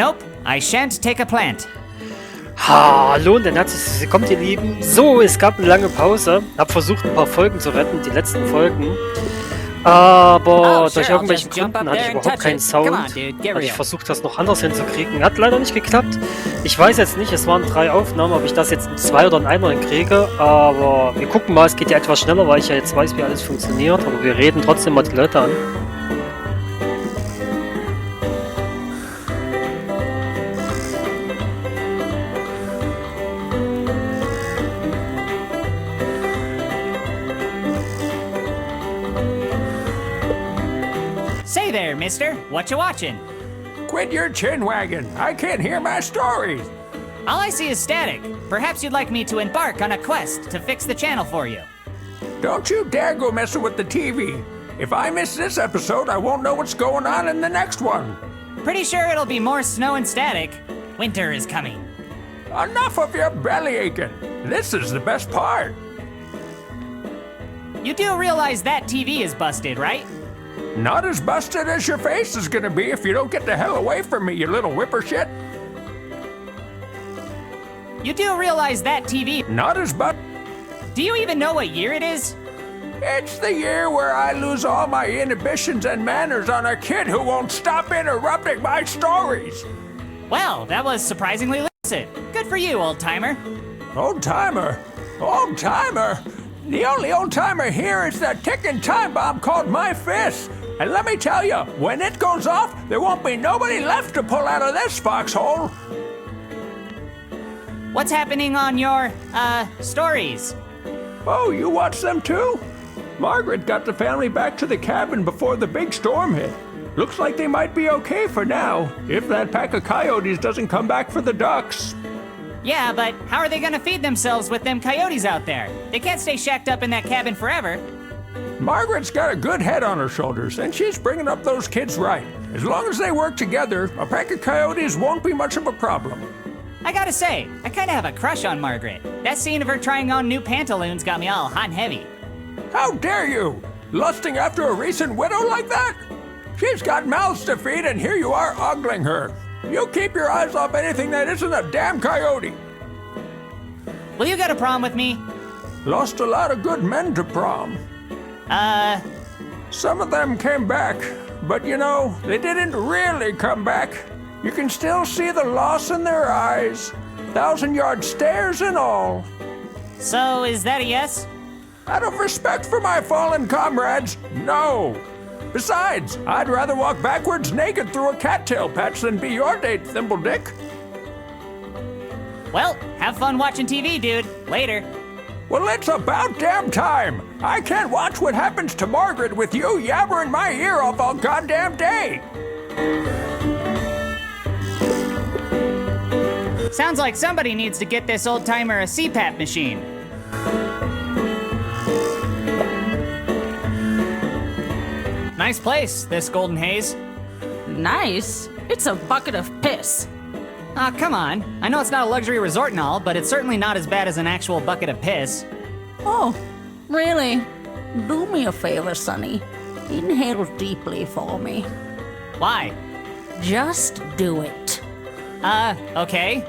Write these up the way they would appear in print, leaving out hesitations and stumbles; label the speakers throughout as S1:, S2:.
S1: Nope, I shan't take a plant.
S2: Hallo und ein herzliches Willkommen, ihr Lieben. So, es gab eine lange Pause. Hab versucht, ein paar Folgen zu retten, die letzten Folgen. Aber durch irgendwelche Gründen hatte ich überhaupt keinen Sound. Hatte ich versucht, das noch anders hinzukriegen. Hat leider nicht geklappt. Ich weiß jetzt nicht, es waren 3 Aufnahmen, ob ich das jetzt in 2 oder in einer hinkriege. Aber wir gucken mal, es geht ja etwas schneller, weil ich ja jetzt weiß, wie alles funktioniert. Aber wir reden trotzdem mal die Leute an.
S1: Say there, mister. What you watching?
S3: Quit your chin wagging. I can't hear my stories.
S1: All I see is static. Perhaps you'd like me to embark on a quest to fix the channel for you.
S3: Don't you dare go messing with the TV. If I miss this episode, I won't know what's going on in the next one.
S1: Pretty sure it'll be more snow and static. Winter is coming.
S3: Enough of your belly aching. This is the best part.
S1: You do realize that TV is busted, right?
S3: Not as busted as your face is gonna be if you don't get the hell away from me, you little whipper shit.
S1: You do realize that TV...
S3: Not as busted.
S1: Do you even know what year it is?
S3: It's the year where I lose all my inhibitions and manners on a kid who won't stop interrupting my stories.
S1: Well, that was surprisingly lucid. Good for you, old-timer.
S3: Old-timer? Old-timer? The only old-timer here is that ticking time bomb called my fist. And let me tell you, when it goes off, there won't be nobody left to pull out of this foxhole.
S1: What's happening on your, stories?
S3: Oh, you watch them too? Margaret got the family back to the cabin before the big storm hit. Looks like they might be okay for now, if that pack of coyotes doesn't come back for the ducks.
S1: Yeah, but how are they gonna feed themselves with them coyotes out there? They can't stay shacked up in that cabin forever.
S3: Margaret's got a good head on her shoulders, and she's bringing up those kids right. As long as they work together, a pack of coyotes won't be much of a problem.
S1: I gotta say, I kinda have a crush on Margaret. That scene of her trying on new pantaloons got me all hot and heavy.
S3: How dare you! Lusting after a recent widow like that? She's got mouths to feed, and here you are ogling her. You keep your eyes off anything that isn't a damn coyote.
S1: Will you go to prom with me?
S3: Lost a lot of good men to prom. Some of them came back, but you know, they didn't really come back. You can still see the loss in their eyes. 1,000-yard stares and all.
S1: So, is that a yes?
S3: Out of respect for my fallen comrades, no. Besides, I'd rather walk backwards naked through a cattail patch than be your date, Thimbledick.
S1: Well, have fun watching TV, dude. Later.
S3: Well, it's about damn time. I can't watch what happens to Margaret with you yabbering my ear off all goddamn day.
S1: Sounds like somebody needs to get this old-timer a CPAP machine. Nice place, this Golden Haze.
S4: Nice? It's a bucket of piss.
S1: Aw, come on. I know it's not a luxury resort and all, but it's certainly not as bad as an actual bucket of piss.
S4: Oh, really? Do me a favor, Sonny. Inhale deeply for me.
S1: Why?
S4: Just do it.
S1: Okay.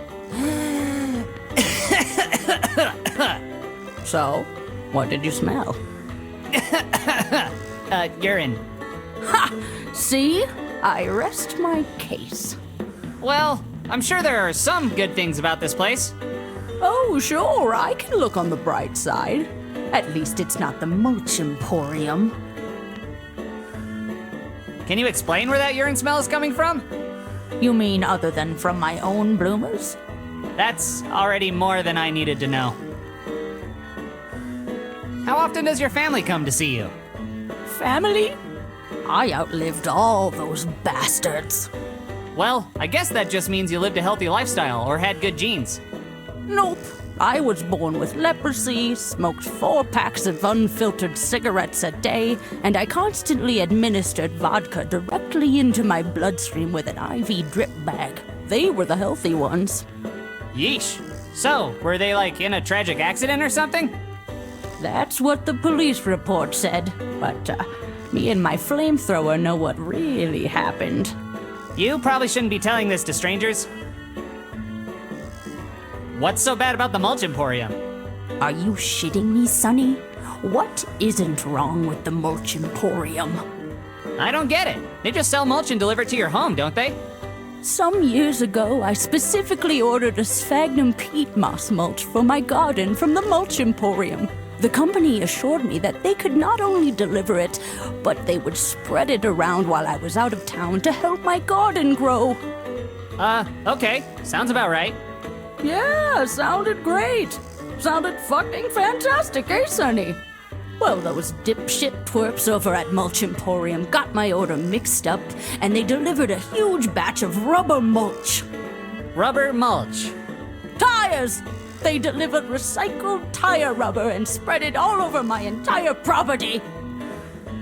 S4: So, what did you smell?
S1: Urine.
S4: Ha! See? I rest my case.
S1: Well, I'm sure there are some good things about this place.
S4: Oh, sure, I can look on the bright side. At least it's not the Mulch Emporium.
S1: Can you explain where that urine smell is coming from?
S4: You mean other than from my own bloomers?
S1: That's already more than I needed to know. How often does your family come to see you?
S4: Family? I outlived all those bastards.
S1: Well, I guess that just means you lived a healthy lifestyle or had good genes.
S4: Nope. I was born with leprosy, smoked 4 packs of unfiltered cigarettes a day, and I constantly administered vodka directly into my bloodstream with an IV drip bag. They were the healthy ones.
S1: Yeesh. So, were they like in a tragic accident or something?
S4: That's what the police report said, but me and my flamethrower know what really happened.
S1: You probably shouldn't be telling this to strangers. What's so bad about the Mulch Emporium?
S4: Are you shitting me, Sonny? What isn't wrong with the Mulch Emporium?
S1: I don't get it. They just sell mulch and deliver it to your home, don't they?
S4: Some years ago, I specifically ordered a sphagnum peat moss mulch for my garden from the Mulch Emporium. The company assured me that they could not only deliver it, but they would spread it around while I was out of town to help my garden grow.
S1: Okay. Sounds about right.
S4: Yeah, sounded great. Sounded fucking fantastic, eh, Sonny? Well, those dipshit twerps over at Mulch Emporium got my order mixed up, and they delivered a huge batch of rubber mulch.
S1: Rubber mulch.
S4: Tires! They delivered recycled tire rubber and spread it all over my entire property.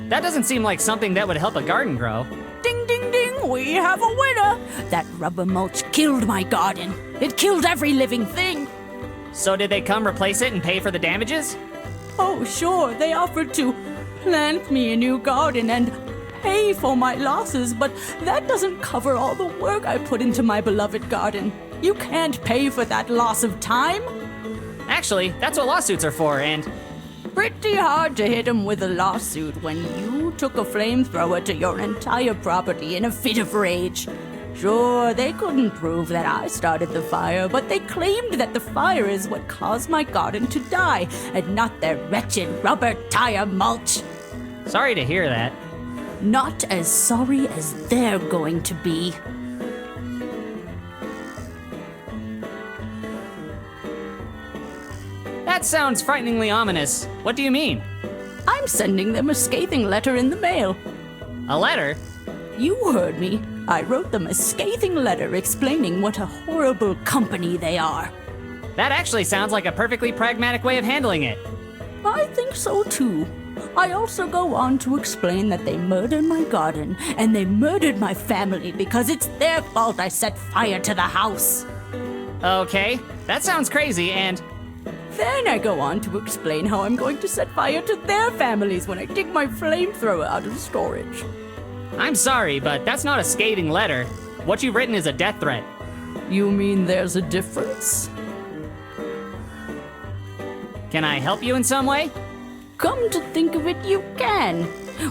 S1: That doesn't seem like something that would help a garden grow.
S4: Ding, ding, ding, we have a winner! That rubber mulch killed my garden. It killed every living thing.
S1: So did they come replace it and pay for the damages?
S4: Oh, sure, they offered to plant me a new garden and pay for my losses, but that doesn't cover all the work I put into my beloved garden. You can't pay for that loss of time.
S1: Actually, that's what lawsuits are for, and...
S4: Pretty hard to hit 'em with a lawsuit when you took a flamethrower to your entire property in a fit of rage. Sure, they couldn't prove that I started the fire, but they claimed that the fire is what caused my garden to die, and not their wretched rubber tire mulch.
S1: Sorry to hear that.
S4: Not as sorry as they're going to be.
S1: That sounds frighteningly ominous. What do you mean?
S4: I'm sending them a scathing letter in the mail.
S1: A letter?
S4: You heard me. I wrote them a scathing letter explaining what a horrible company they are.
S1: That actually sounds like a perfectly pragmatic way of handling it.
S4: I think so too. I also go on to explain that they murdered my garden and they murdered my family because it's their fault I set fire to the house.
S1: Okay, that sounds crazy, and...
S4: Then I go on to explain how I'm going to set fire to their families when I dig my flamethrower out of storage.
S1: I'm sorry, but that's not a scathing letter. What you've written is a death threat.
S4: You mean there's a difference?
S1: Can I help you in some way?
S4: Come to think of it, you can.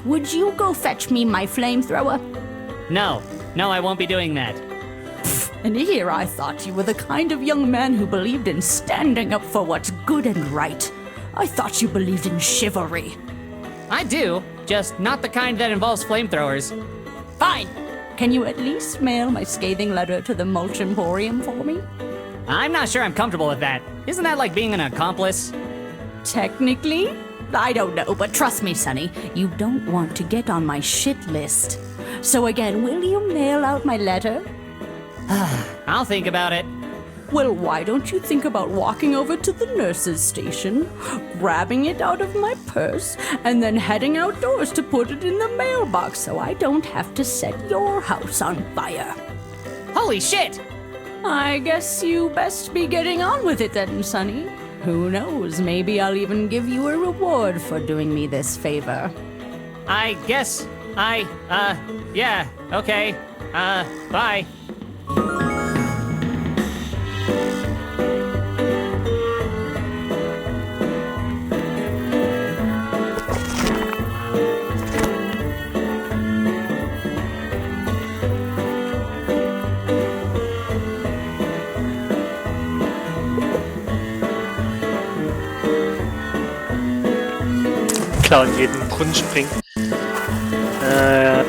S4: Would you go fetch me my flamethrower?
S1: No, I won't be doing that.
S4: And here I thought you were the kind of young man who believed in standing up for what's good and right. I thought you believed in chivalry.
S1: I do, just not the kind that involves flamethrowers.
S4: Fine. Can you at least mail my scathing letter to the Mulch Emporium for me?
S1: I'm not sure I'm comfortable with that. Isn't that like being an accomplice?
S4: Technically? I don't know, but trust me, Sonny, you don't want to get on my shit list. So again, will you mail out my letter?
S1: I'll think about it.
S4: Well, why don't you think about walking over to the nurse's station, grabbing it out of my purse, and then heading outdoors to put it in the mailbox so I don't have to set your house on fire?
S1: Holy shit!
S4: I guess you best be getting on with it then, Sonny. Who knows, maybe I'll even give you a reward for doing me this favor.
S1: I guess yeah, okay. Bye.
S2: Klar, in jeden Brunnen springen.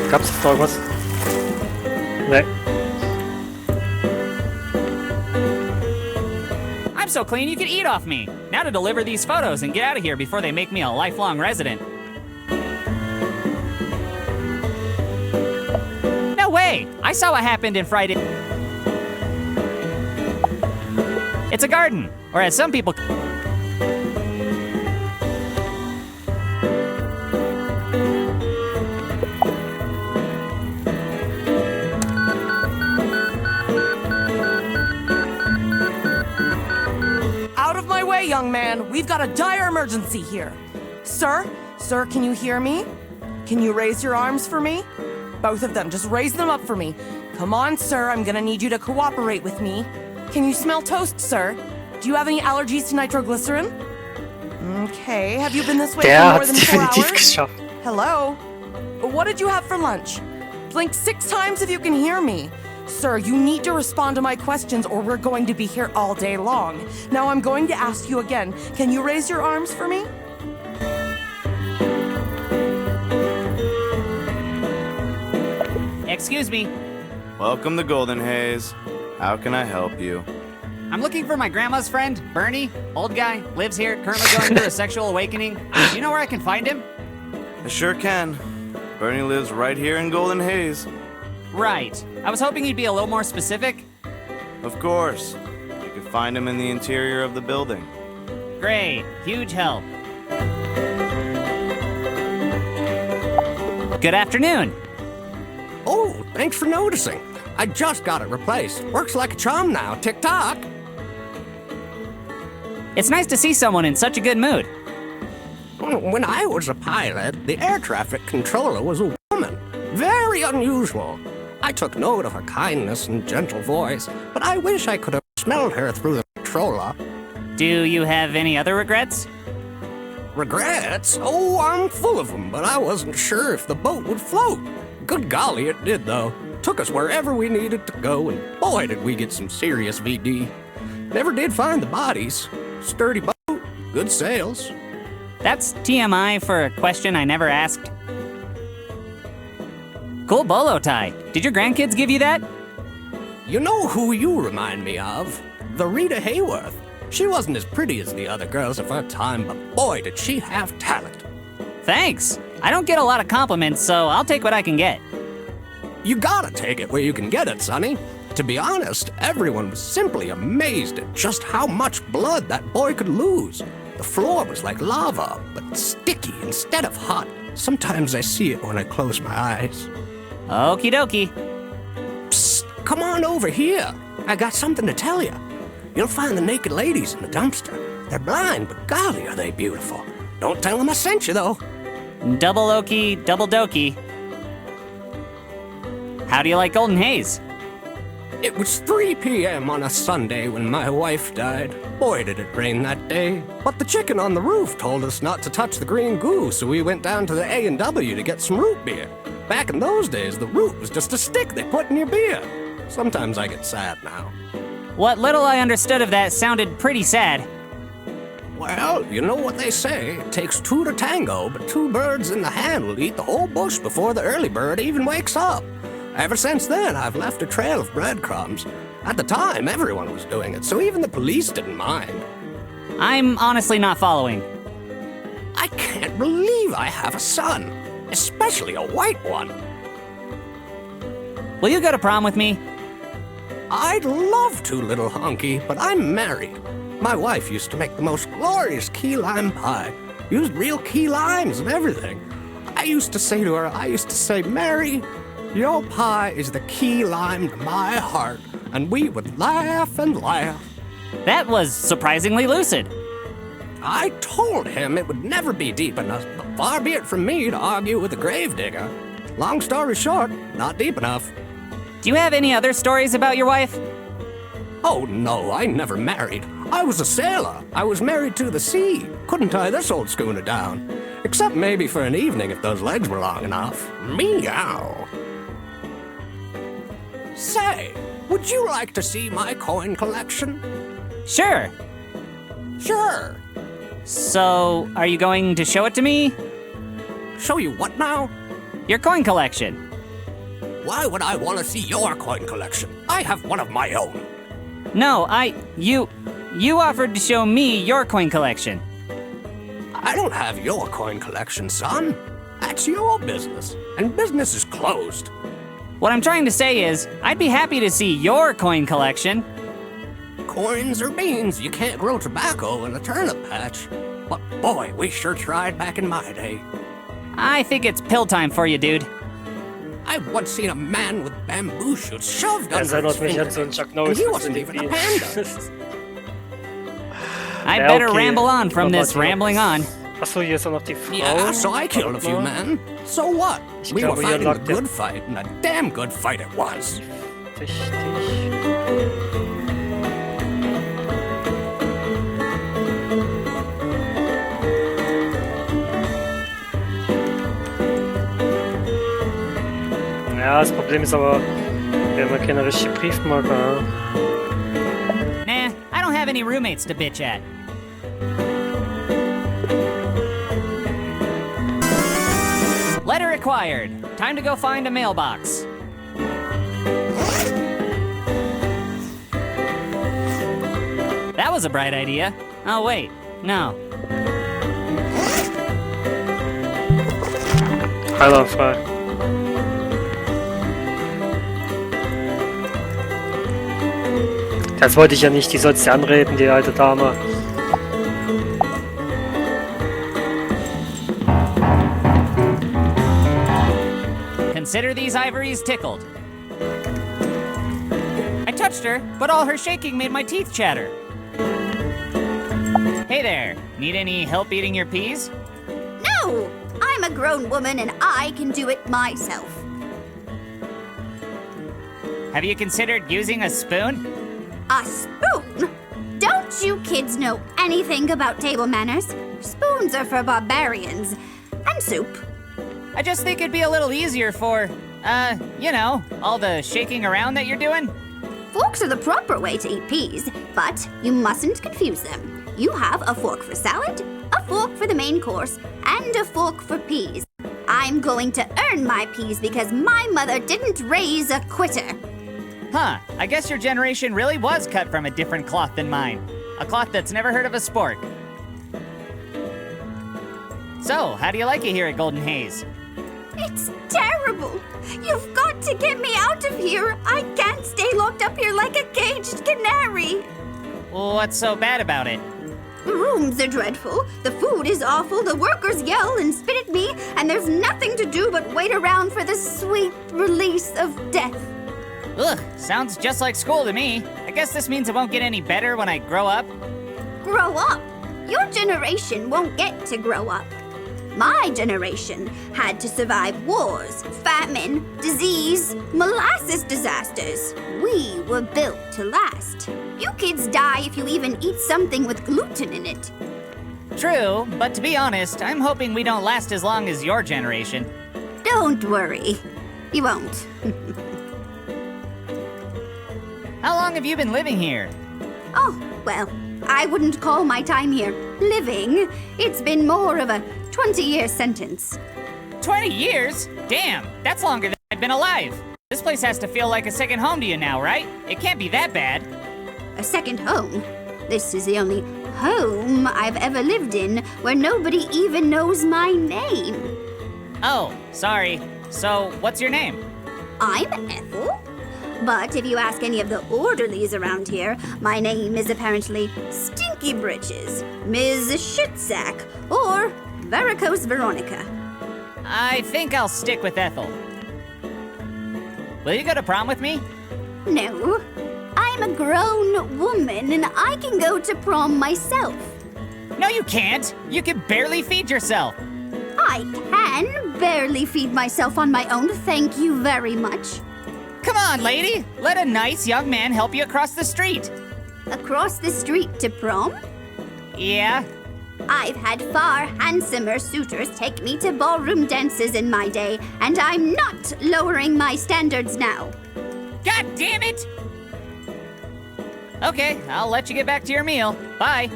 S2: Gab's noch irgendwas? Nee.
S1: I'm so clean you could eat off me. Now to deliver these photos and get out of here before they make me a lifelong resident. No way! I saw what happened in Friday. It's a garden, or as some people...
S5: Young man, we've got a dire emergency here. Sir, can you hear me? Can you raise your arms for me? Both of them. Just raise them up for me. Come on, sir. I'm gonna need you to cooperate with me. Can you smell toast, sir? Do you have any allergies to nitroglycerin? Okay. Have you been this way
S2: Der
S5: for more
S2: hat's
S5: than 4
S2: definitiv
S5: hours?
S2: geschafft.
S5: Hello? What did you have for lunch? Blink 6 times if you can hear me. Sir, you need to respond to my questions or we're going to be here all day long. Now I'm going to ask you again. Can you raise your arms for me?
S1: Excuse me.
S6: Welcome to Golden Haze. How can I help you?
S1: I'm looking for my grandma's friend, Bernie. Old guy, lives here, currently going through a sexual awakening. Do you know where I can find him?
S6: I sure can. Bernie lives right here in Golden Haze.
S1: Right. I was hoping you'd be a little more specific.
S6: Of course. You can find him in the interior of the building.
S1: Great. Huge help. Good afternoon.
S7: Oh, thanks for noticing. I just got it replaced. Works like a charm now. Tick-tock.
S1: It's nice to see someone in such a good mood.
S7: When I was a pilot, the air traffic controller was a woman. Very unusual. I took note of her kindness and gentle voice, but I wish I could have smelled her through the controller.
S1: Do you have any other regrets?
S7: Regrets? Oh, I'm full of them, but I wasn't sure if the boat would float. Good golly, it did, though. Took us wherever we needed to go, and boy, did we get some serious VD. Never did find the bodies. Sturdy boat, good sails.
S1: That's TMI for a question I never asked. Cool bolo tie. Did your grandkids give you that?
S7: You know who you remind me of? The Rita Hayworth. She wasn't as pretty as the other girls of her time, but boy, did she have talent.
S1: Thanks. I don't get a lot of compliments, so I'll take what I can get.
S7: You gotta take it where you can get it, Sonny. To be honest, everyone was simply amazed at just how much blood that boy could lose. The floor was like lava, but sticky instead of hot. Sometimes I see it when I close my eyes.
S1: Okie dokie.
S7: Psst, come on over here. I got something to tell you. You'll find the naked ladies in the dumpster. They're blind, but golly, are they beautiful. Don't tell them I sent you, though.
S1: Double okie, double dokie. How do you like Golden Haze?
S7: It was 3 p.m. on a Sunday when my wife died. Boy, did it rain that day. But the chicken on the roof told us not to touch the green goo, so we went down to the A&W to get some root beer. Back in those days, the root was just a stick they put in your beer. Sometimes I get sad now.
S1: What little I understood of that sounded pretty sad.
S7: Well, you know what they say. It takes 2 to tango, but 2 birds in the hand will eat the whole bush before the early bird even wakes up. Ever since then, I've left a trail of breadcrumbs. At the time, everyone was doing it, so even the police didn't mind.
S1: I'm honestly not following.
S7: I can't believe I have a son, especially a white one.
S1: Will you go to prom with me?
S7: I'd love to, little honky, but I'm married. My wife used to make the most glorious key lime pie. Used real key limes and everything. I used to say, Mary, your pie is the key lime to my heart. And we would laugh and laugh.
S1: That was surprisingly lucid.
S7: I told him it would never be deep enough, but far be it from me to argue with a gravedigger. Long story short, not deep enough.
S1: Do you have any other stories about your wife?
S7: Oh no, I never married. I was a sailor. I was married to the sea. Couldn't tie this old schooner down. Except maybe for an evening if those legs were long enough. Meow. Say, would you like to see my coin collection?
S1: Sure.
S7: Sure.
S1: So, are you going to show it to me?
S7: Show you what now?
S1: Your coin collection.
S7: Why would I want to see your coin collection? I have one of my own.
S1: No, you offered to show me your coin collection.
S7: I don't have your coin collection, son. That's your business, and business is closed.
S1: What I'm trying to say is, I'd be happy to see your coin collection.
S7: Coins or beans, you can't grow tobacco in a turnip patch. But boy, we sure tried back in my day.
S1: I think it's pill time for you, dude.
S7: I've once seen a man with bamboo shoots shoved under his
S2: erinnert mich an so
S7: fingernails,
S2: einen Chuck
S7: and
S2: Norris.
S7: he wasn't even a panda.
S1: I
S2: Ja,
S1: better
S2: okay.
S1: ramble on from
S2: Aber
S1: this
S2: die-
S1: rambling on.
S2: Achso, hier ist auch noch die Frau.
S7: Yeah, so I killed a few men. So what?
S2: Ich
S7: We were
S2: glaube, hier
S7: fighting a
S2: lag der...
S7: good fight, and a damn good fight it was.
S2: Richtig. Ja, das Problem ist aber, wir haben ja keine richtige Briefmarke.
S1: Nah, I don't have any roommates to bitch at. Letter acquired. Time to go find a mailbox. That was a bright idea. Oh, wait. No.
S2: Einwandfrei. Das wollte ich ja nicht, die sollst du anreden, die alte Dame.
S1: Consider these ivories tickled. I touched her, but all her shaking made my teeth chatter. Hey there, need any help eating your peas?
S8: No! I'm a grown woman and I can do it myself.
S1: Have you considered using a spoon?
S8: A spoon? Don't you kids know anything about table manners? Spoons are for barbarians. And soup.
S1: I just think it'd be a little easier for, you know, all the shaking around that you're doing.
S8: Forks are the proper way to eat peas, but you mustn't confuse them. You have a fork for salad, a fork for the main course, and a fork for peas. I'm going to earn my peas because my mother didn't raise a quitter.
S1: Huh, I guess your generation really was cut from a different cloth than mine. A cloth that's never heard of a spork. So, how do you like it here at Golden Haze?
S8: It's terrible. You've got to get me out of here. I can't stay locked up here like a caged canary.
S1: What's so bad about it?
S8: The rooms are dreadful. The food is awful. The workers yell and spit at me. And there's nothing to do but wait around for the sweet release of death.
S1: Ugh, sounds just like school to me. I guess this means it won't get any better when I grow up.
S8: Grow up? Your generation won't get to grow up. My generation had to survive wars, famine, disease, molasses disasters. We were built to last. You kids die if you even eat something with gluten in it.
S1: True, but to be honest, I'm hoping we don't last as long as your generation.
S8: Don't worry. You won't.
S1: How long have you been living here?
S8: Oh, well, I wouldn't call my time here living. It's been more of a 20-year sentence.
S1: 20 years? Damn, that's longer than I've been alive. This place has to feel like a second home to you now, right? It can't be that bad.
S8: A second home? This is the only home I've ever lived in where nobody even knows my name.
S1: Oh, sorry. So, what's your name?
S8: I'm Ethel. But if you ask any of the orderlies around here, my name is apparently Stinky Britches, Ms. Shitsack, or Varicose Veronica.
S1: I think I'll stick with Ethel. Will you go to prom with me?
S8: No, I'm a grown woman and I can go to prom myself.
S1: No, you can't. You can barely feed yourself.
S8: I can barely feed myself on my own, thank you very much.
S1: Come on, lady. Let a nice young man help you across the street.
S8: Across the street to prom?
S1: Yeah?
S8: I've had far handsomer suitors take me to ballroom dances in my day, and I'm not lowering my standards now.
S1: God damn it! Okay, I'll let you get back to your meal. Bye.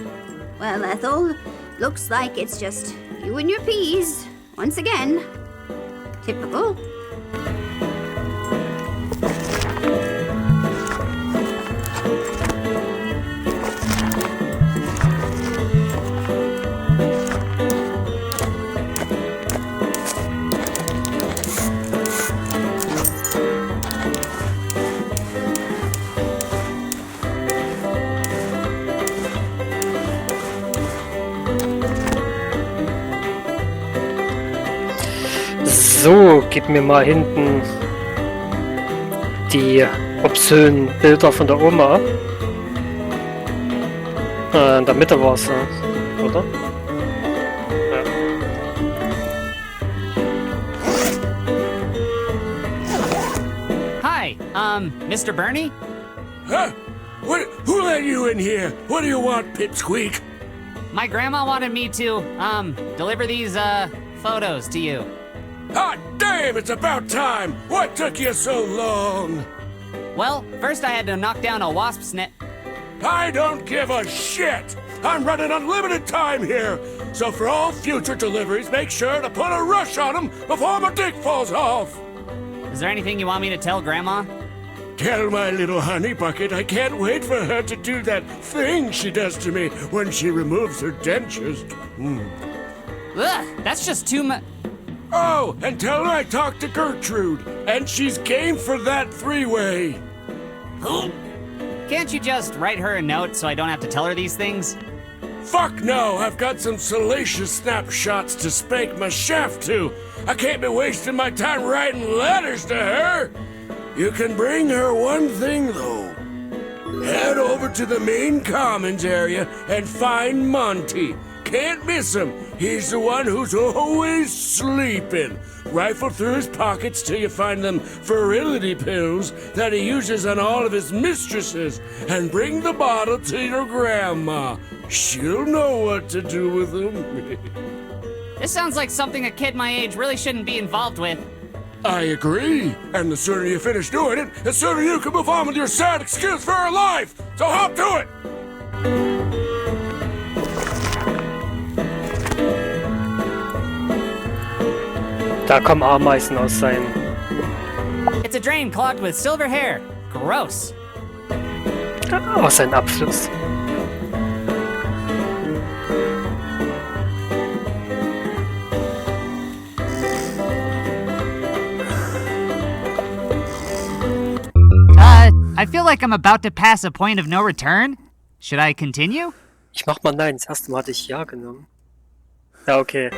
S8: Well, Ethel, looks like it's just you and your peas, once again. Typical.
S2: So, gib mir mal hinten die obszönen Bilder von der Oma. In der Mitte war es, oder? Ja.
S1: Mr. Bernie?
S3: Huh? Who let you in here? What do you want, Pipsqueak?
S1: My grandma wanted me to, deliver these, photos to you.
S3: Hot damn, it's about time! What took you so long?
S1: Well, first I had to knock down a wasp's net.
S3: I don't give a shit! I'm running unlimited time here! So for all future deliveries, make sure to put a rush on them before my dick falls off!
S1: Is there anything you want me to tell Grandma?
S3: Tell my little honey bucket I can't wait for her to do that thing she does to me when she removes her dentures.
S1: Ugh, that's just too much.
S3: Oh, and tell her I talked to Gertrude, and she's game for that three-way.
S1: Can't you just write her a note so I don't have to tell her these things?
S3: Fuck no, I've got some salacious snapshots to spank my shaft to. I can't be wasting my time writing letters to her. You can bring her one thing, though. Head over to the main commons area and find Monty. Can't miss him. He's the one who's always sleeping. Rifle through his pockets till you find them virility pills that he uses on all of his mistresses, and bring the bottle to your grandma. She'll know what to do with them.
S1: This sounds like something a kid my age really shouldn't be involved with.
S3: I agree. And the sooner you finish doing it, the sooner you can move on with your sad excuse for her life. So hop to it.
S2: Da kommen Ameisen aus seinem...
S1: It's a drain clogged with silver hair. Gross.
S2: aus seinem Abfluss.
S1: I feel like I'm about to pass a point of no return. Should I continue?
S2: Ich mach mal nein, das erste Mal hatte ich ja genommen. Ja, okay.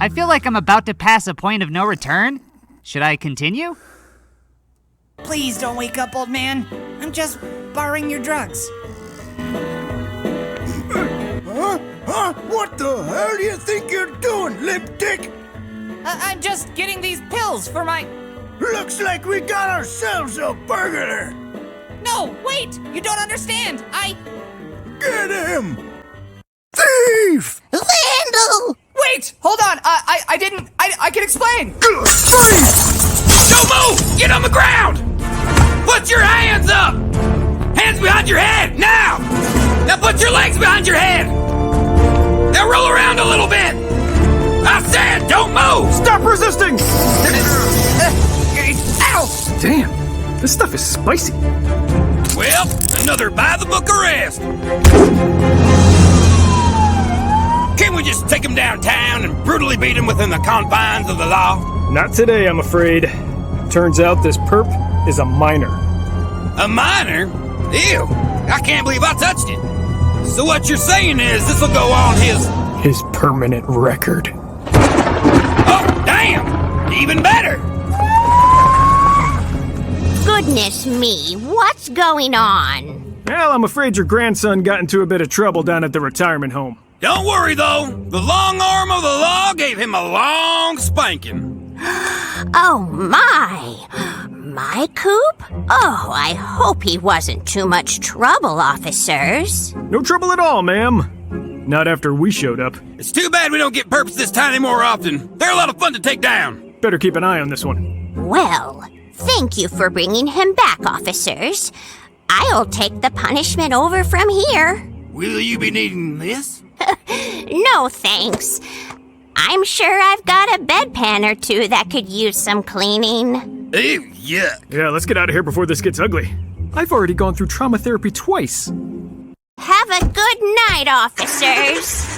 S1: I feel like I'm about to pass a point of no return. Should I continue?
S9: Please don't wake up, old man. I'm just borrowing your drugs.
S3: Huh? What the hell do you think you're doing, lip dick?
S1: I'm just getting these pills for my...
S3: Looks like we got ourselves a burglar.
S1: No, wait! You don't understand!
S3: Get him! Thief!
S9: Vandal! Wait! Hold on! I can explain!
S10: Don't move! Get on the ground! Put your hands up! Hands behind your head, now! Now put your legs behind your head! Now roll around a little bit! I said, don't move!
S11: Stop resisting!
S9: Ow!
S11: Damn, this stuff is spicy.
S10: Well, another by-the-book arrest. Can't we just take him downtown and brutally beat him within the confines of the law?
S11: Not today, I'm afraid. Turns out this perp is a minor.
S10: A minor? Ew, I can't believe I touched it. So what you're saying is this'll go on
S11: his permanent record.
S10: Oh, damn! Even better!
S12: Goodness me, what's going on?
S11: Well, I'm afraid your grandson got into a bit of trouble down at the retirement home.
S10: Don't worry, though. The long arm of the law gave him a long spanking.
S12: Oh, my. My coop? Oh, I hope he wasn't too much trouble, officers.
S11: No trouble at all, ma'am. Not after we showed up.
S10: It's too bad we don't get perps this tiny more often. They're a lot of fun to take down.
S11: Better keep an eye on this one.
S12: Well, thank you for bringing him back, officers. I'll take the punishment over from here.
S10: Will you be needing this?
S12: No, thanks. I'm sure I've got a bedpan or two that could use some cleaning.
S10: Ew, yuck.
S11: Yeah, let's get out of here before this gets ugly. I've already gone through trauma therapy twice.
S12: Have a good night, officers.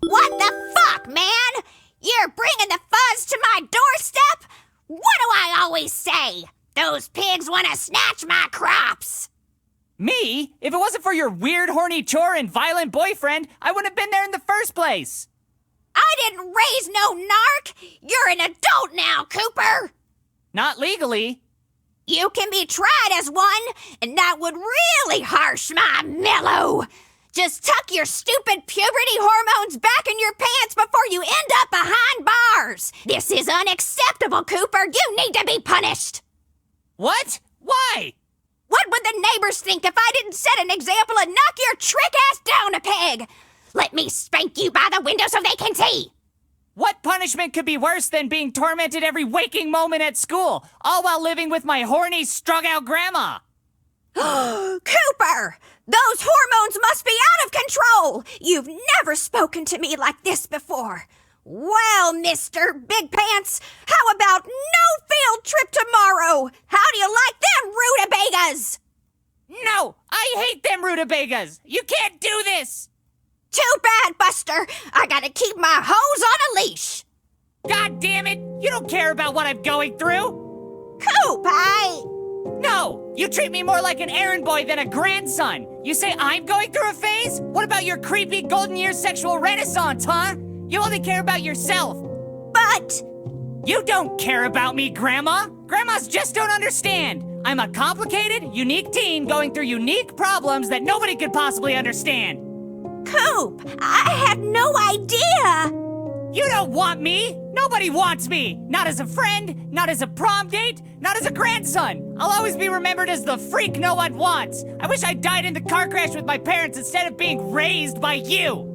S12: What the fuck, man? You're bringing the fuzz to my doorstep? What do I always say? Those pigs want to snatch my crops.
S1: Me? If it wasn't for your weird, horny chore and violent boyfriend, I wouldn't have been there in the first place.
S12: I didn't raise no narc. You're an adult now, Cooper.
S1: Not legally.
S12: You can be tried as one, and that would really harsh my mellow. Just tuck your stupid puberty hormones back in your pants before you end up behind bars. This is unacceptable, Cooper. You need to be punished.
S1: What? Why?
S12: What would the neighbors think if I didn't set an example and knock your trick ass down a peg? Let me spank you by the window so they can see.
S1: What punishment could be worse than being tormented every waking moment at school, all while living with my horny, strung-out grandma?
S12: Cooper! Those hormones must be out of control! You've never spoken to me like this before. Well, Mr. Big Pants, how about no field trip tomorrow? How do you like them rutabagas?
S1: No! I hate them rutabagas! You can't do this!
S12: Too bad, Buster. I gotta keep my hose on a leash.
S1: God damn it! You don't care about what I'm going through!
S12: Coop,
S1: No! You treat me more like an errand boy than a grandson! You say I'm going through a phase? What about your creepy golden year sexual renaissance, huh? You only care about yourself!
S12: But...
S1: You don't care about me, Grandma! Grandmas just don't understand! I'm a complicated, unique teen going through unique problems that nobody could possibly understand!
S12: Coop, I had no idea!
S1: You don't want me! Nobody wants me! Not as a friend, not as a prom date, not as a grandson! I'll always be remembered as the freak no one wants! I wish I died in the car crash with my parents instead of being raised by you!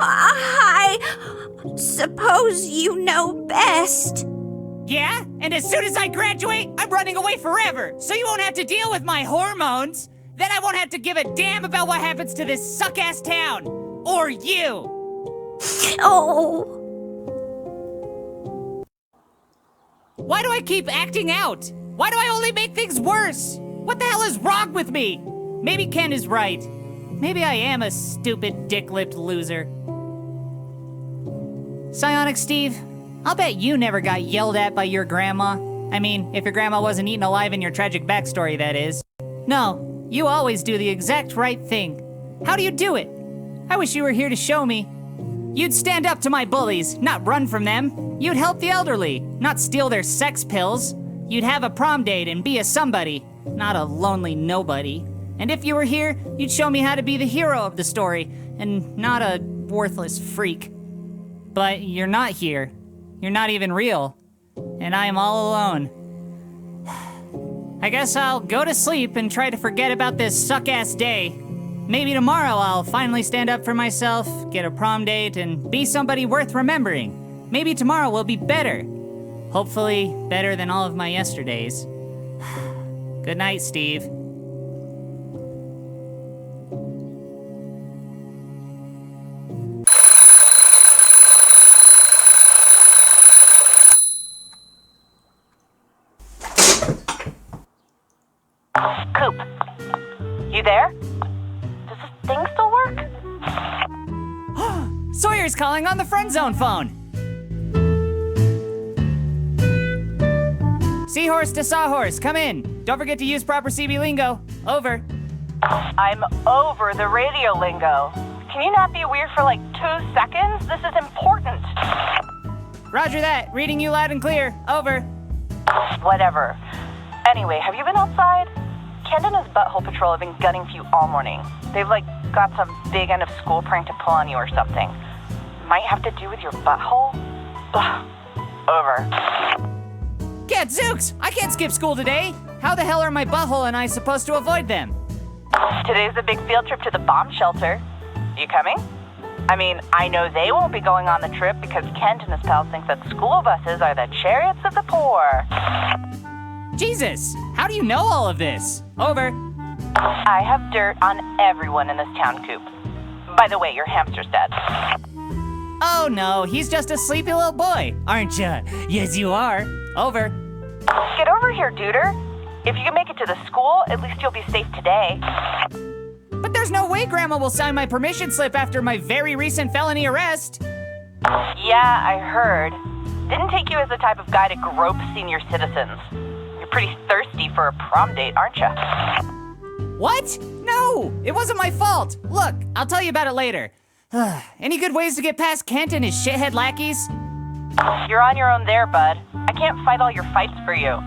S12: I suppose you know best.
S1: Yeah? And as soon as I graduate, I'm running away forever, so you won't have to deal with my hormones! Then I won't have to give a damn about what happens to this suck-ass town! Or you!
S12: Oh...
S1: Why do I keep acting out? Why do I only make things worse? What the hell is wrong with me? Maybe Ken is right. Maybe I am a stupid, dick-lipped loser. Psionic Steve, I'll bet you never got yelled at by your grandma. I mean, if your grandma wasn't eaten alive in your tragic backstory, that is. No, you always do the exact right thing. How do you do it? I wish you were here to show me. You'd stand up to my bullies, not run from them. You'd help the elderly, not steal their sex pills. You'd have a prom date and be a somebody, not a lonely nobody. And if you were here, you'd show me how to be the hero of the story, and not a worthless freak. But you're not here. You're not even real. And I am all alone. I guess I'll go to sleep and try to forget about this suck-ass day. Maybe tomorrow I'll finally stand up for myself, get a prom date, and be somebody worth remembering. Maybe tomorrow will be better. Hopefully, better than all of my yesterdays. Good night, Steve.
S13: Coop, you there? Does this thing still work?
S1: Sawyer's calling on the friend zone phone. Seahorse to Sawhorse, come in. Don't forget to use proper CB lingo. Over.
S13: I'm over the radio lingo. Can you not be weird for like 2 seconds? This is important.
S1: Roger that. Reading you loud and clear. Over.
S13: Whatever. Anyway, have you been outside? Kent and his butthole patrol have been gunning for you all morning. They've got some big end of school prank to pull on you or something. Might have to do with your butthole? Ugh. Over.
S1: Gadzooks! I can't skip school today! How the hell are my butthole and I supposed to avoid them?
S13: Today's a big field trip to the bomb shelter. You coming? I mean, I know they won't be going on the trip because Kent and his pals think that school buses are the chariots of the poor.
S1: Jesus! How do you know all of this? Over.
S13: I have dirt on everyone in this town, Coop. By the way, your hamster's dead.
S1: Oh no, he's just a sleepy little boy, aren't ya? Yes, you are. Over.
S13: Get over here, duder. If you can make it to the school, at least you'll be safe today.
S1: But there's no way Grandma will sign my permission slip after my very recent felony arrest.
S13: Yeah, I heard. Didn't take you as the type of guy to grope senior citizens. You're pretty thirsty for a prom date, aren't you?
S1: What? No, it wasn't my fault. Look, I'll tell you about it later. Any good ways to get past Kent and his shithead lackeys?
S13: You're on your own there, bud. I can't fight all your fights for you.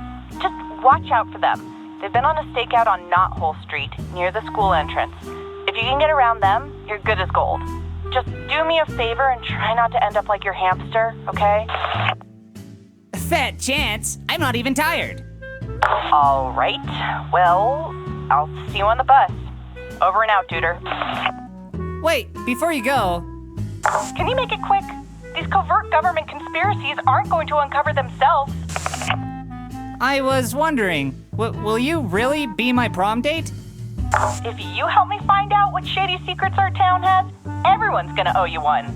S13: Just watch out for them. They've been on a stakeout on Knothole Street, near the school entrance. If If you can get around them, you're good as gold. Just do me a favor and try not to end up like your hamster, okay?
S1: Fat chance. I'm not even tired.
S13: All right. Well, I'll see you on the bus. Over and out, Tutor.
S1: Wait, before you go...
S13: Can you make it quick? These covert government conspiracies aren't going to uncover themselves.
S1: I was wondering, will you really be my prom date?
S13: If you help me find out what shady secrets our town has, everyone's gonna owe you one.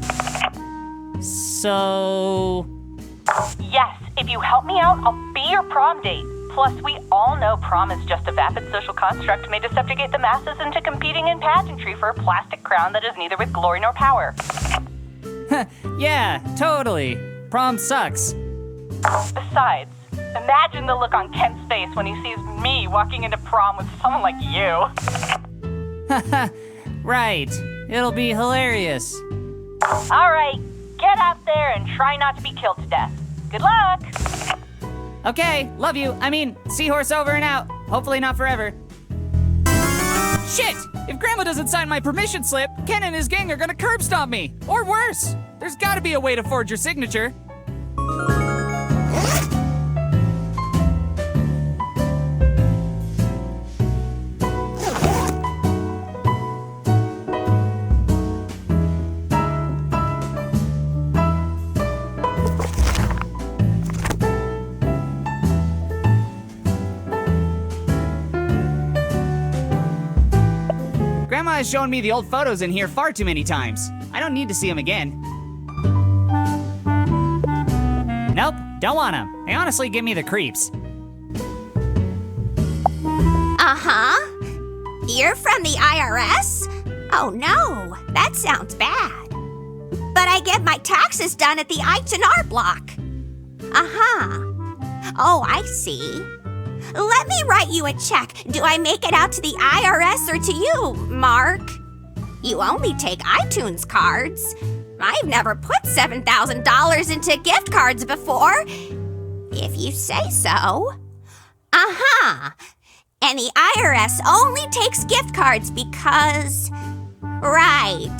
S1: So...
S13: Yes, if you help me out, I'll be your prom date. Plus, we all know prom is just a vapid social construct made to subjugate the masses into competing in pageantry for a plastic crown that is neither with glory nor power.
S1: Yeah, totally. Prom sucks.
S13: Besides, imagine the look on Kent's face when he sees me walking into prom with someone like you.
S1: Right. It'll be hilarious.
S13: All right, get out there and try not to be killed to death. Good luck!
S1: Okay, love you. I mean, seahorse over and out. Hopefully not forever. Shit! If Grandma doesn't sign my permission slip, Ken and his gang are gonna curb stomp me. Or worse. There's gotta be a way to forge your signature. Grandma has shown me the old photos in here far too many times. I don't need to see them again. Nope, don't want them. They honestly give me the creeps.
S12: Uh-huh. You're from the IRS? Oh no, that sounds bad. But I get my taxes done at the R block. Uh-huh. Oh, I see. Let me write you a check. Do I make it out to the IRS or to you, Mark? You only take iTunes cards. I've never put $7,000 into gift cards before. If you say so. Uh-huh. And the IRS only takes gift cards because... Right.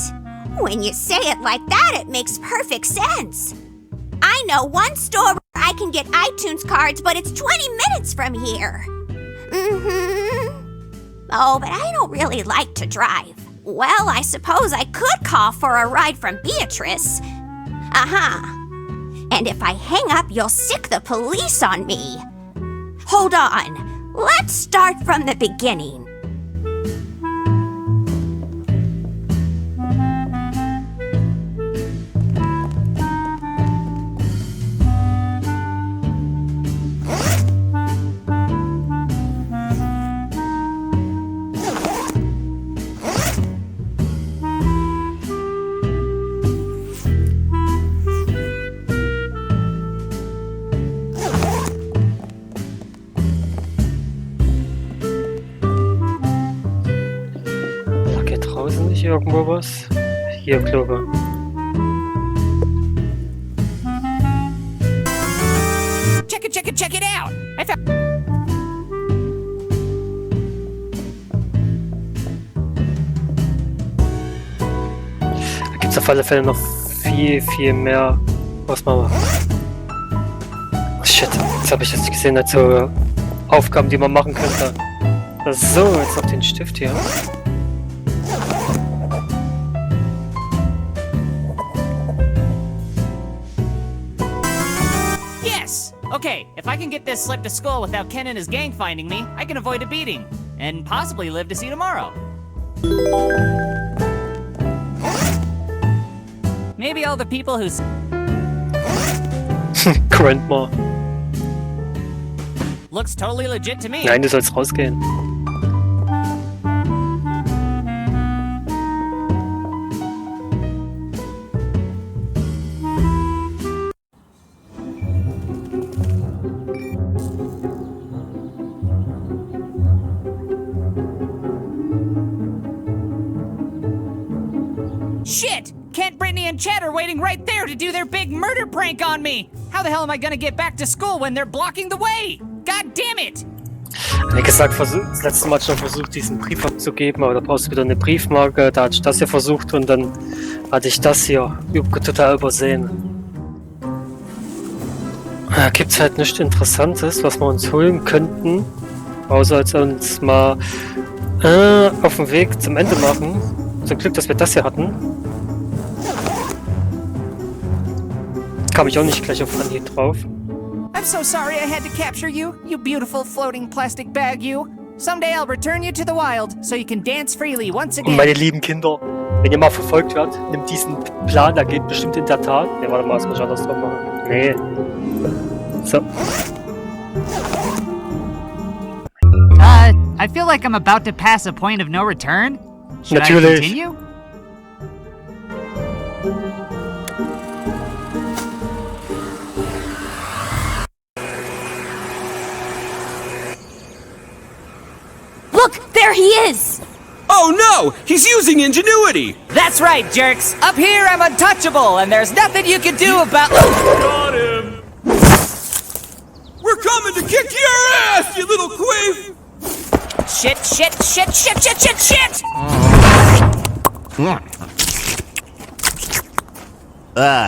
S12: When you say it like that, it makes perfect sense. I know one store where I can get iTunes cards, but it's 20 minutes from here. Mm-hmm. Oh, but I don't really like to drive. Well, I suppose I could call for a ride from Beatrice. Uh-huh. And if I hang up, you'll sick the police on me. Hold on. Let's start from the beginning.
S2: Irgendwo was? Hier, glaube
S1: Check it out! I found...
S2: Da gibt es auf alle Fälle noch viel mehr, was man macht. Oh shit, jetzt habe ich das nicht gesehen, als so Aufgaben, die man machen könnte. So, jetzt noch den Stift hier.
S1: Okay, if I can get this slip to school without Ken and his gang finding me, I can avoid a beating. And possibly live to see tomorrow. Maybe all the people who...
S2: Grandma.
S1: Looks totally legit to me.
S2: Nein, du sollst rausgehen.
S1: Shit! Kent, Brittany, and Chad are waiting right there to do their big murder prank on me! How the hell am I gonna get back to school when they're blocking the way? God damn it!
S2: Wie gesagt, das letzte Mal schon versucht, diesen Brief abzugeben, aber da brauchst du wieder eine Briefmarke. Da hatte ich das hier versucht und dann hatte ich das hier total übersehen. Da gibt's halt nichts Interessantes, was wir uns holen könnten, außer als uns mal auf dem Weg zum Ende machen. Zum Glück, dass wir das hier hatten. Kam ich auch nicht gleich auf Anhieb drauf.
S9: I'm so sorry I had to capture you, you beautiful floating plastic bag, you. Someday I'll return you to the wild, so you can dance freely once again.
S2: Und meine lieben Kinder, wenn ihr mal verfolgt werdet, nimmt diesen Plan, da geht bestimmt in der Tat. Ne, warte mal, das muss ich anders drauf machen. Nee. So.
S1: I feel like I'm about to pass a point of no return. Should
S2: Natürlich.
S1: I continue?
S4: Look, there he is!
S10: Oh no! He's using ingenuity!
S1: That's right, jerks. Up here, I'm untouchable, and there's nothing you can do about.
S10: Got him! We're coming to kick your ass, you little queef!
S1: Shit!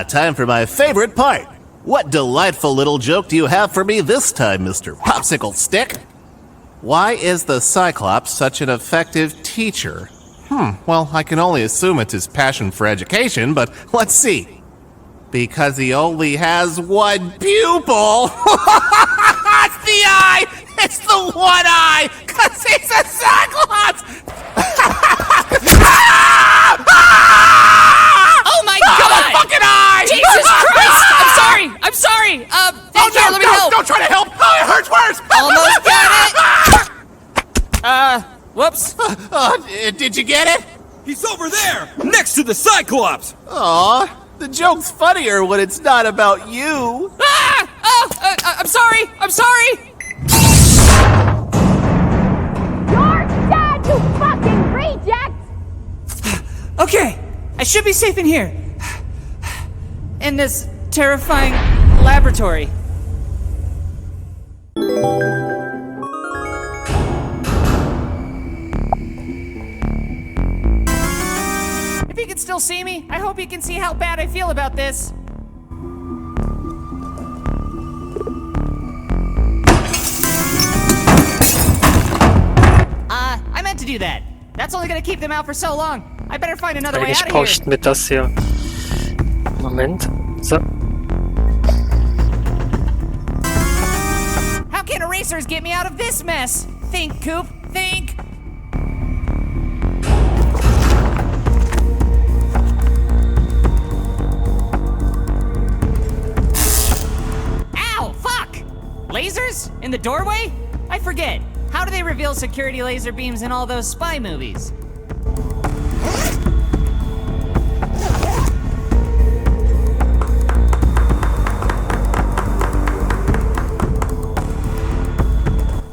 S14: Time for my favorite part. What delightful little joke do you have for me this time, Mr. Popsicle Stick? Why is the Cyclops such an effective teacher? Well, I can only assume it's his passion for education, but let's see. Because he only has one pupil! It's the eye! It's the one eye! Cause he's a Cyclops!
S1: Oh my God!
S14: Fucking eye!
S1: Jesus Christ! I'm sorry! Here, let me help!
S14: Don't try to help! Oh, it hurts worse!
S1: Almost got it! Whoops.
S14: Did you get it?
S10: He's over there! Next to the Cyclops!
S14: Aw, the joke's funnier when it's not about you.
S1: I'm sorry!
S12: You're dead, you fucking reject!
S1: Okay, I should be safe in here. In this terrifying laboratory. If you can still see me, I hope you can see how bad I feel about this. I meant to do that. That's only gonna keep them out for so long. I better find another way
S2: Eigentlich
S1: out of
S2: brauche ich
S1: here.
S2: mit das hier. Moment. So.
S1: How can erasers get me out of this mess? Think, Coop, think. Ow, fuck! Lasers? In the doorway? I forget. How do they reveal security laser beams in all those spy movies?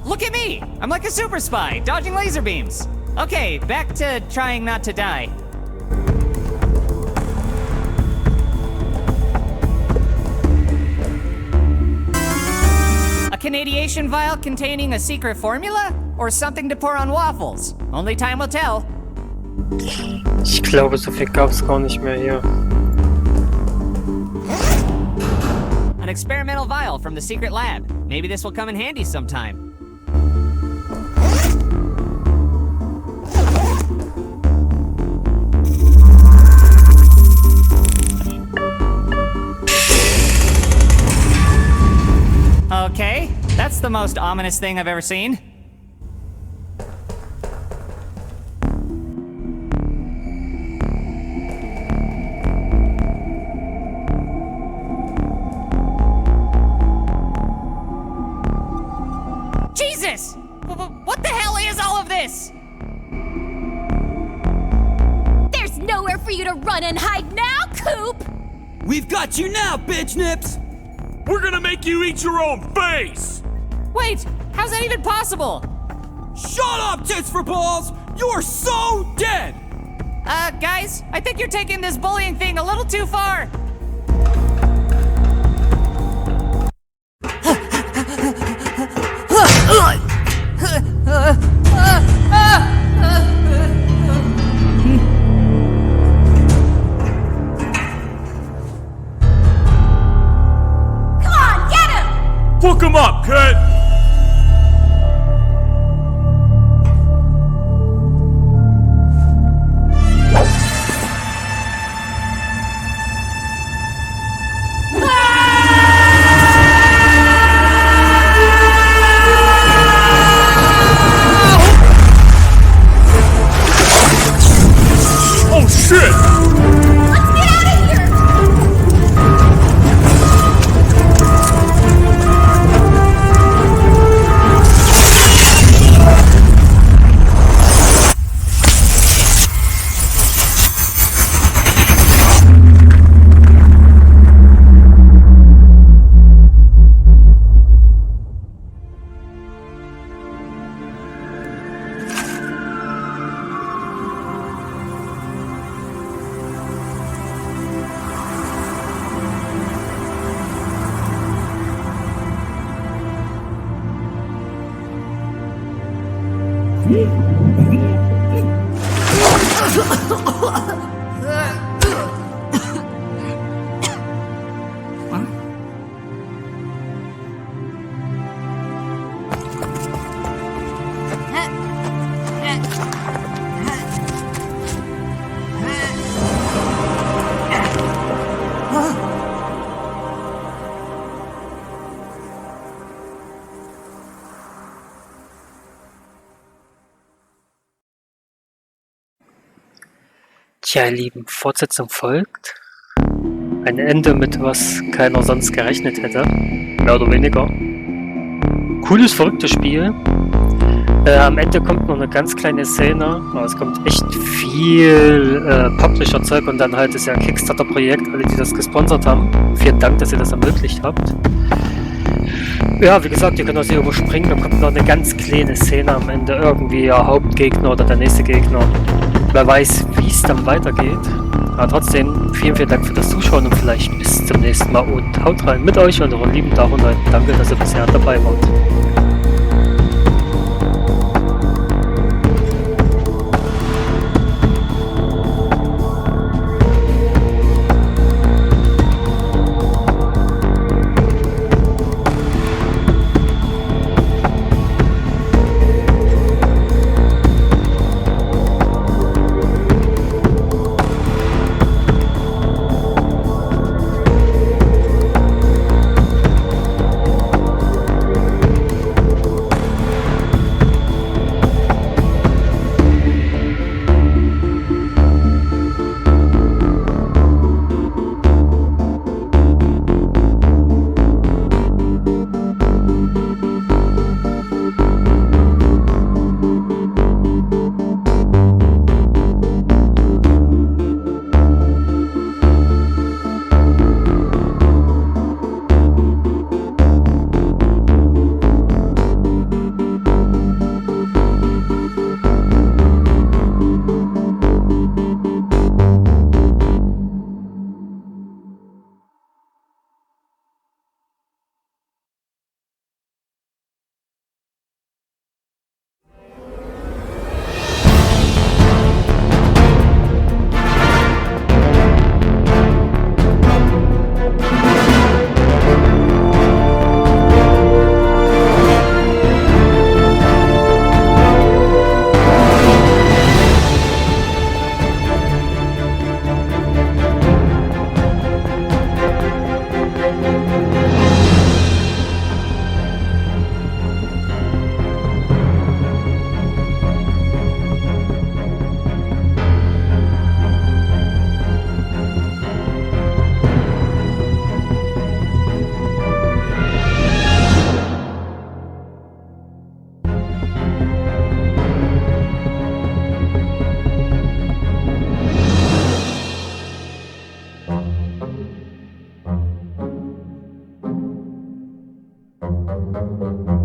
S1: Look at me! I'm like a super spy, dodging laser beams. Okay, back to trying not to die. A Canadiation vial containing a secret formula? Or something to pour on waffles? Only time will tell.
S2: Ich glaube, so viel gab's gar nicht mehr hier.
S1: An experimental vial from the secret lab. Maybe this will come in handy sometime. Okay, that's the most ominous thing I've ever seen. Jesus! What the hell is all of this?
S12: There's nowhere for you to run and hide now, Coop!
S10: We've got you now, bitch nips! We're gonna make you eat your own face!
S1: Wait, how's that even possible?
S10: Shut up, tits for balls! You're so dead!
S1: Guys, I think you're taking this bullying thing a little too far.
S11: Book him up, cut! Oh shit!
S12: Let's get out of here!
S2: Tja, ihr Lieben, Fortsetzung folgt. Ein Ende, mit was keiner sonst gerechnet hätte. Mehr oder weniger. Cooles, verrücktes Spiel. Am Ende kommt noch eine ganz kleine Szene. Aber es kommt echt viel Publisher-Zeug und dann halt ist ja ein Kickstarter-Projekt, alle, die das gesponsert haben. Vielen Dank, dass ihr das ermöglicht habt. Ja, wie gesagt, ihr könnt das hier überspringen. Da kommt noch eine ganz kleine Szene am Ende. Irgendwie der Hauptgegner oder der nächste Gegner. Wer weiß, wie es dann weitergeht. Aber trotzdem, vielen Dank für das Zuschauen und vielleicht bis zum nächsten Mal und haut rein mit euch und euren lieben Tag und danke, dass ihr bisher dabei wart.
S15: Thank you.